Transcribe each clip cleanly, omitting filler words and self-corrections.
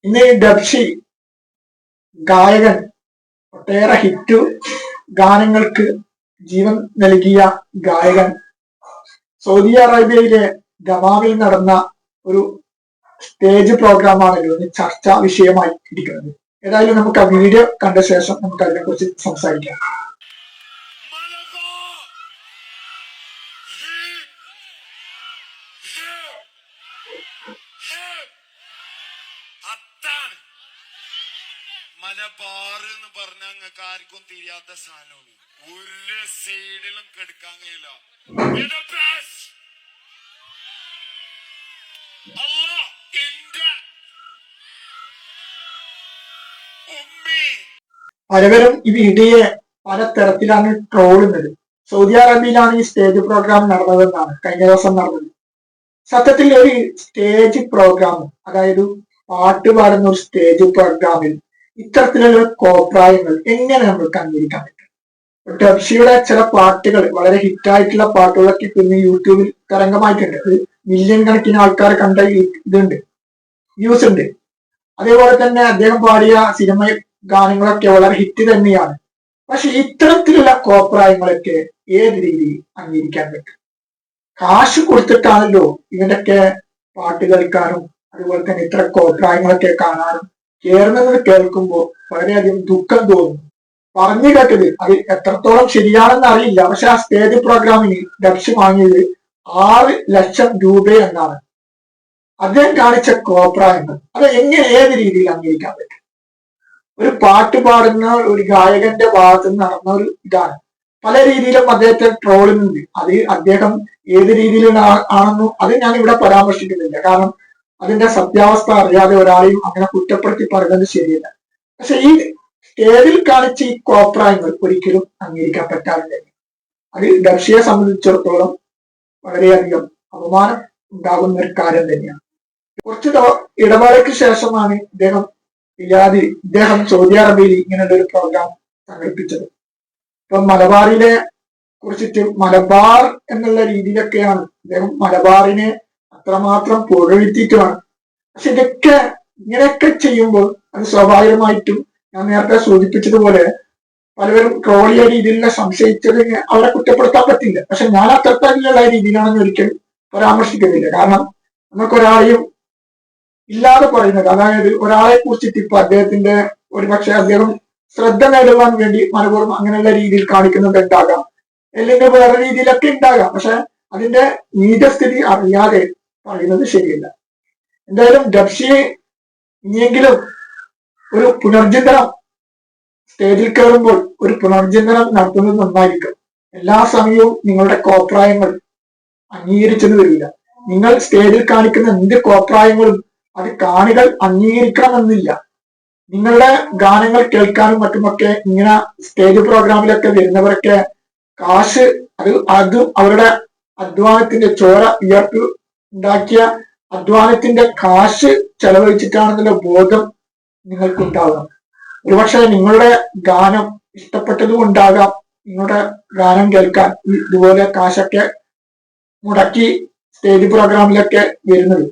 ഇന്ന് ഡബ്ഷി ഗായകൻ ഒട്ടേറെ ഹിറ്റ് ഗാനങ്ങൾക്ക് ജീവൻ നൽകിയ ഗായകൻ സൗദി അറേബ്യയിലെ ദമാമിൽ നടന്ന ഒരു സ്റ്റേജ് പ്രോഗ്രാമാണല്ലോ ഇന്ന് ചർച്ചാ വിഷയമായി ഇരിക്കുന്നത്. ഏതായാലും നമുക്ക് ആ വീഡിയോ കണ്ട ശേഷം നമുക്ക് അതിനെക്കുറിച്ച് സംസാരിക്കാം. മലബാർ എന്ന് പറഞ്ഞ അങ്ങക്ക് ആർക്കും തിരിയാത്ത സാധനമാണ്. ഒരു സൈഡിലും കെടുക്കാൻ കഴിയില്ല. പലവരും ഈ വീഡിയോയെ പല തരത്തിലാണ് ട്രോളുന്നത്. സൗദി അറേബ്യയിലാണ് ഈ സ്റ്റേജ് പ്രോഗ്രാം നടന്നതെന്നാണ് കഴിഞ്ഞ ദിവസം നടന്നത്. സത്യത്തിൽ ഒരു സ്റ്റേജ് പ്രോഗ്രാം, അതായത് പാട്ട് പാടുന്ന ഒരു സ്റ്റേജ് പ്രോഗ്രാമിൽ ഇത്തരത്തിലുള്ള കോപ്രായങ്ങൾ എങ്ങനെ നമ്മൾക്ക് അംഗീകരിക്കാൻ പറ്റും? ഡബ്ഷിയുടെ ചില പാട്ടുകൾ, വളരെ ഹിറ്റായിട്ടുള്ള പാട്ടുകളൊക്കെ പിന്നെ യൂട്യൂബിൽ തരംഗമായിട്ടുണ്ട്. അത് മില്യൺ കണക്കിന് ആൾക്കാർ കണ്ട ഇതുണ്ട്, വ്യൂസ് ഉണ്ട്. അതേപോലെ തന്നെ അദ്ദേഹം പാടിയ സിനിമ ഗാനങ്ങളൊക്കെ വളരെ ഹിറ്റ് തന്നെയാണ്. പക്ഷെ ഇത്തരത്തിലുള്ള കോപ്രായങ്ങളൊക്കെ ഏത് രീതിയിൽ അംഗീകരിക്കാൻ പറ്റും? കാശ് കൊടുത്തിട്ടാണല്ലോ ഇവന്റെയൊക്കെ പാട്ട് കളിക്കാനും അതുപോലെ തന്നെ ഇത്ര കോപ്രായങ്ങളൊക്കെ കാണാനും ചേർന്നത് കേൾക്കുമ്പോൾ വളരെയധികം ദുഃഖം തോന്നുന്നു. പറഞ്ഞു കേട്ടത് അത് എത്രത്തോളം ശരിയാണെന്ന് അറിയില്ല. പക്ഷെ ആ സ്റ്റേജ് പ്രോഗ്രാമിന് ഡബ്ഷി വാങ്ങിയത് 6 ലക്ഷം രൂപ എന്നാണ്. അദ്ദേഹം കാണിച്ച കോപ്രായങ്ങൾ അത് എങ്ങനെ ഏത് രീതിയിൽ അംഗീകരിക്കാൻ പറ്റും? ഒരു പാട്ട് പാടുന്ന ഒരു ഗായകന്റെ ഭാഗത്ത് നിന്ന് നടന്ന ഒരു ഇതാണ്. പല രീതിയിലും അദ്ദേഹത്തെ ട്രോളുന്നുണ്ട്. അത് അദ്ദേഹം ഏത് രീതിയിലുള്ള ആണെന്നും അത് ഞാൻ ഇവിടെ പരാമർശിക്കുന്നില്ല. കാരണം അതിന്റെ സത്യാവസ്ഥ അറിയാതെ ഒരാളെയും അങ്ങനെ കുറ്റപ്പെടുത്തി പറയുന്നത് ശരിയല്ല. പക്ഷെ ഈ സ്റ്റേജിൽ കാണിച്ച ഈ കോപ്രായങ്ങൾ ഒരിക്കലും അംഗീകരിക്കാൻ പറ്റാറില്ല. അത് ഡബ്ഷിയെ സംബന്ധിച്ചിടത്തോളം വളരെയധികം അപമാനം ഉണ്ടാകുന്ന ഒരു കാര്യം തന്നെയാണ്. കുറച്ച് ഇടവേളയ്ക്ക് ശേഷമാണ് ഇദ്ദേഹം സൗദി അറേബ്യയിൽ ഇങ്ങനെയുള്ള ഒരു പ്രോഗ്രാം സംഘടിപ്പിച്ചത്. ഇപ്പൊ മലബാറിനെ കുറിച്ചിട്ട് മലബാർ എന്നുള്ള രീതിയിലൊക്കെയാണ് അദ്ദേഹം മലബാറിനെ അത്രമാത്രം പുകഴ്ത്തിയിട്ടുമാണ്. പക്ഷെ ഇങ്ങനെയൊക്കെ ചെയ്യുമ്പോൾ അത് സ്വാഭാവികമായിട്ടും ഞാൻ നേരത്തെ സൂചിപ്പിച്ചതുപോലെ പലവരും ട്രോളിയ രീതിയിലുള്ള സംശയിച്ചത് അവരെ കുറ്റപ്പെടുത്താൻ പറ്റില്ല. പക്ഷെ ഞാൻ അത്തരത്തിലുള്ള രീതിയിലാണെന്ന് ഒരിക്കലും പരാമർശിക്കുന്നില്ല. കാരണം നമുക്കൊരാളെയും ഇല്ലാതെ പറയുന്നത്, അതായത് ഒരാളെ കുറിച്ചിട്ട് ഇപ്പൊ അദ്ദേഹത്തിന്റെ ഒരുപക്ഷെ അദ്ദേഹം ശ്രദ്ധ നേടുവാൻ വേണ്ടി മനപൂർവ്വം അങ്ങനെയുള്ള രീതിയിൽ കാണിക്കുന്നത് ഉണ്ടാകാം, അല്ലെങ്കിൽ വേറെ രീതിയിലൊക്കെ ഉണ്ടാകാം. പക്ഷെ അതിന്റെ നീതസ്ഥിതി അറിയാതെ പറയുന്നത് ശരിയല്ല. എന്തായാലും ഡബ്ഷിയെ ഇനിയെങ്കിലും ഒരു പുനർചിന്തനം, സ്റ്റേജിൽ കയറുമ്പോൾ ഒരു പുനർചിന്തനം നടത്തുന്നത് നന്നായിരിക്കും. എല്ലാ സമയവും നിങ്ങളുടെ കോപ്രായങ്ങൾ അംഗീകരിച്ചെന്ന് വരില്ല. നിങ്ങൾ സ്റ്റേജിൽ കാണിക്കുന്ന എന്ത് കോപ്രായങ്ങളും അത് കാണികൾ അംഗീകരിക്കണമെന്നില്ല. നിങ്ങളുടെ ഗാനങ്ങൾ കേൾക്കാനും മറ്റുമൊക്കെ ഇങ്ങനെ സ്റ്റേജ് പ്രോഗ്രാമിലൊക്കെ വരുന്നവരൊക്കെ കാശ് അത് അവരുടെ അധ്വാനത്തിന്റെ ചോര വിയർപ്പ് ഉണ്ടാക്കിയ അധ്വാനത്തിന്റെ കാശ് ചെലവഴിച്ചിട്ടാണെന്നുള്ള ബോധം നിങ്ങൾക്കുണ്ടാകണം. ഒരുപക്ഷെ നിങ്ങളുടെ ഗാനം ഇഷ്ടപ്പെട്ടതും ഉണ്ടാകാം നിങ്ങളുടെ ഗാനം കേൾക്കാൻ ഇതുപോലെ കാശൊക്കെ മുടക്കി സ്റ്റേജ് പ്രോഗ്രാമിലൊക്കെ വരുന്നത്.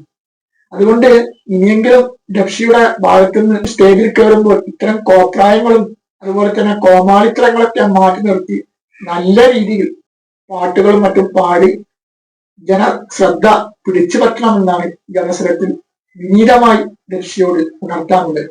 അതുകൊണ്ട് ഇനിയെങ്കിലും ഡബ്ഷിയുടെ ഭാഗത്തു നിന്ന് സ്റ്റേജിൽ കയറുമ്പോൾ ഇത്തരം കോപ്രായങ്ങളും അതുപോലെ തന്നെ കോമാളിത്തരങ്ങളൊക്കെ മാറ്റി നിർത്തി നല്ല രീതിയിൽ പാട്ടുകളും മറ്റും പാടി ജനശ്രദ്ധ പിടിച്ചു പറ്റണമെന്നാണ് ഈ അവസരത്തിൽ വിനീതമായി ഡബ്ഷിയോട് ഉണർത്താനുള്ളത്.